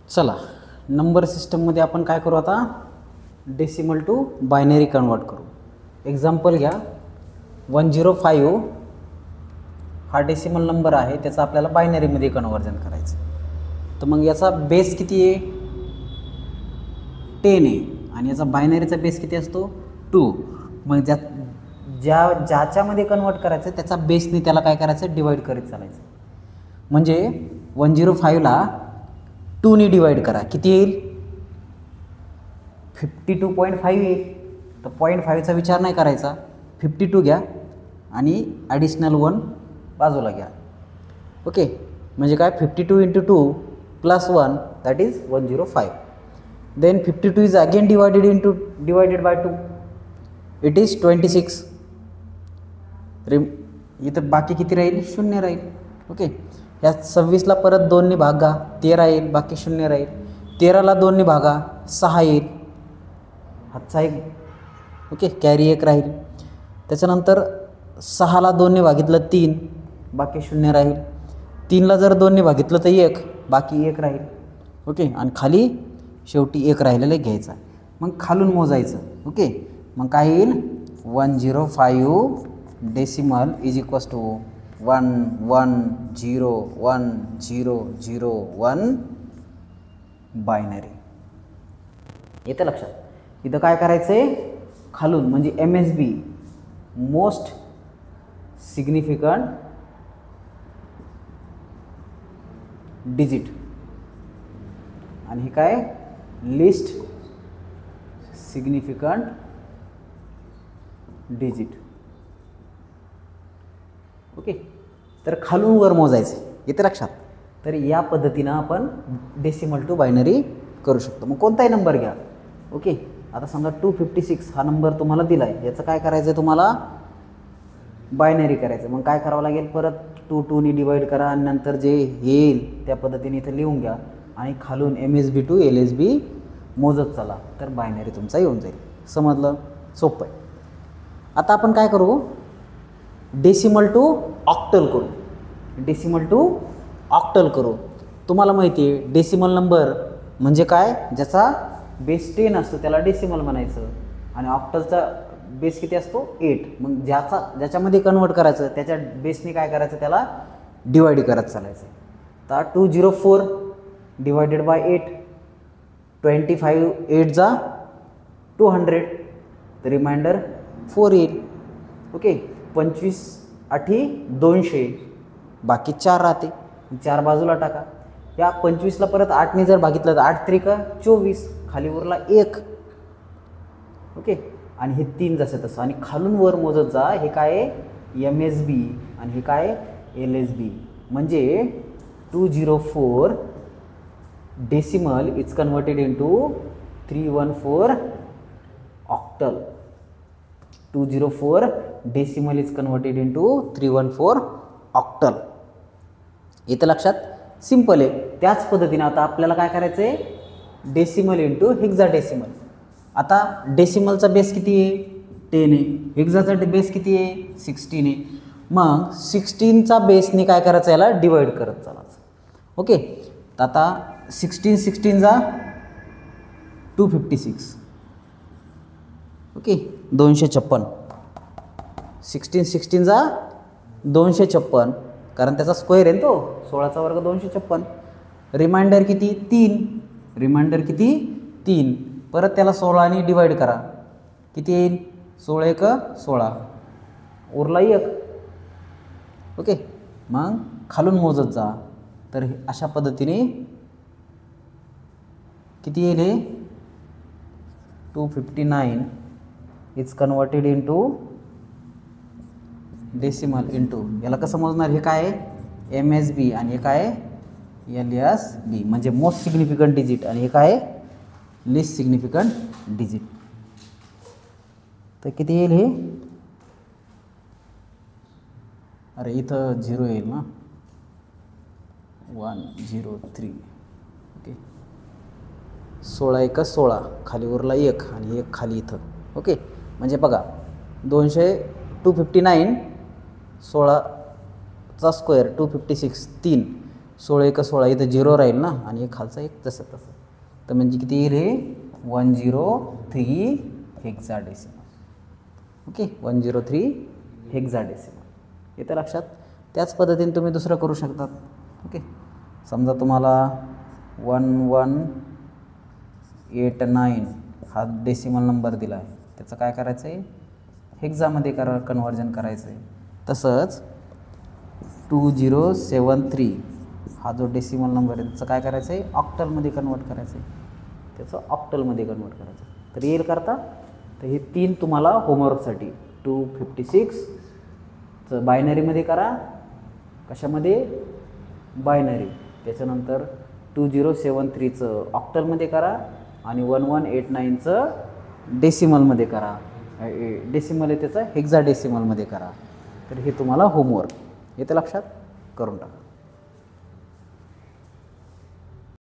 चला नंबर सिस्टममध्ये आपण काय करू आता, डेसिमल टू बायनरी कन्वर्ट करू. एक्झाम्पल घ्या, 105 हा डेसिमल नंबर आहे, त्याचा आपल्याला बायनरीमध्ये कन्वर्जन करायचं. तर मग याचा बेस किती आहे, 10 आहे, आणि याचा बायनरीचा बेस किती असतो, 2. मग ज्याच्यामध्ये कन्वर्ट करायचं त्याचा बेसने त्याला काय करायचं, डिवाईड करत चालायचं. म्हणजे 105ला 2ने डिवाईड करा, किती येईल, 52.5 येईल. तर 0.5चा विचार नाही करायचा, 52 घ्या आणि ॲडिशनल 1 बाजूला घ्या. ओके, म्हणजे काय, 52 × 2 + 1 that is 105. Then 52 is again divided by 2, it is 26. इथं बाकी किती राहील, 0 राहील. ओके, या 26ला परत 2ने भागा, 13 येईल, बाकी 0 राहील. 13ला 2ने भागा, 6 येईल, हातचा एक, ओके, कॅरी 1 राहील. त्याच्यानंतर 6ला 2ने भागितलं 3, बाकी 0 राहील. 3ला जर 2ने भागितलं तर 1, बाकी 1 राहील. ओके, आणि खाली शेवटी 1 राहिलेलं घ्यायचा. मग खालून मोजायचं. ओके, मग काय येईल, 105 decimal is equals to 110101 binary. येतं लक्षात. इथं काय करायचं आहे, खालून म्हणजे MSB मोस्ट सिग्निफिकंट डिजिट, आणि हे काय, लिस्ट सिग्निफिकंट डिजिट. ओके, तर खालून वर मोजायचं, येते लक्षात. तर या पद्धतीनं आपण डेसिमल टू बायनरी करू शकतो. मग कोणताही नंबर घ्या. ओके, आता समजा 256 हा नंबर तुम्हाला दिला आहे, याचं काय करायचं आहे, तुम्हाला बायनरी करायचं. मग काय करावं लागेल, परत 2ने डिवाईड करा आणि नंतर जे येईल त्या पद्धतीने इथं लिहून घ्या आणि खालून MSB टू LSB मोजत चला, तर बायनरी तुमचा येऊन जाईल. समजलं, सोपं आहे. आता आपण काय करू, डेसिमल टू ऑक्टल करू. डेसिमल टू ऑक्टल करू. तुम्हाला माहिती आहे डेसिमल नंबर म्हणजे काय, ज्याचा बेस 10 असतो त्याला डेसिमल म्हणायचं, आणि ऑक्टलचा बेस किती असतो, 8. मग ज्याच्यामध्ये कन्वर्ट करायचं त्याच्या बेसने काय करायचं, त्याला डिवाईड करत चालायचं. तर 204 डिवायडेड बाय 8, 25 8 जा 200, तर रिमाइंडर 4 येईल. ओके, 25 8 200, बाकी 4 राहते, 4 बाजूला टाका. या 25ला परत 8ने जर भागितलं तर 8 3 का 24, खाली वरला 1. ओके, आणि हे 3 जसं तसं, आणि खालून वर मोजत जा. हे काय आहे, MSB, आणि हे काय आहे, LSB. म्हणजे 204 decimal is converted into 314 octal. 204 decimal is converted into 314 octal. येतं लक्षात, सिम्पल आहे. त्याच पद्धतीने आता आपल्याला काय करायचं आहे, डेसिमल इंटू हेक्साडेसिमल. आता डेसिमलचा बेस किती आहे, 10 आहे. हेक्साचा बेस किती आहे, 16 आहे. मग 16चा बेसने काय करायचं, याला डिवाईड करत चालायचं. ओके, तर आता 16 जा 256. ओके, 256. 16 जा 256, कारण त्याचा स्क्वेअर आहे तो, 16चा वर्ग 256. रिमाइंडर किती, 3. रिमाइंडर किती, 3. परत त्याला 16ने डिवाईड करा, किती येईल, 16 1 16, उरला 1. ओके, मग खालून मोजत जा. तर अशा पद्धतीने किती येईल, हे 259 is converted into decimal into, याला कसं मोजणार, हे काय आहे, MSB, आणि हे काय आहे, LSB, म्हणजे मोस्ट सिग्निफिकंट डिजिट, आणि हे काय आहे, लिस्ट सिग्निफिकंट डिजिट. तर किती येईल हे, अरे इथं 0 येईल ना, 103. ओके, 16 1 16, खाली उरला 1, आणि 1 खाली इथं. ओके, म्हणजे बघा 259, 16चा स्क्वेअर 256, 3, 16 एक 16 इथं 0 राहील ना आणि एक खालचा एक तसं तसं, तर म्हणजे किती येईल हे 103 हेक्साडेसिमल. ओके, 103 हेक्साडेसिमल येतं लक्षात. त्याच पद्धतीने तुम्ही दुसरं करू शकतात. ओके, समजा तुम्हाला 1189 हा डेसिमल नंबर दिला आहे, त्याचं काय करायचं आहे, हेक्सामध्ये कन्वर्जन करायचं आहे. तसंच 2073 हा जो डेसिमल नंबर आहे त्याचं काय करायचं आहे, ऑक्टलमध्ये कन्वर्ट करायचं आहे, त्याचं ऑक्टलमध्ये कन्वर्ट करायचं आहे. तर येईल करता. तर हे 3 तुम्हाला होमवर्कसाठी 256चं बायनरीमध्ये करा. कशामध्ये, बायनरी. त्याच्यानंतर 2073चं ऑक्टलमध्ये करा आणि 1189चं डेसिमलमध्ये करा. डेसिमल आहे त्याचं हेक्साडेसिमलमध्ये करा. तर हे तुम्हाला होमवर्क येतं लक्षात, करून टाका.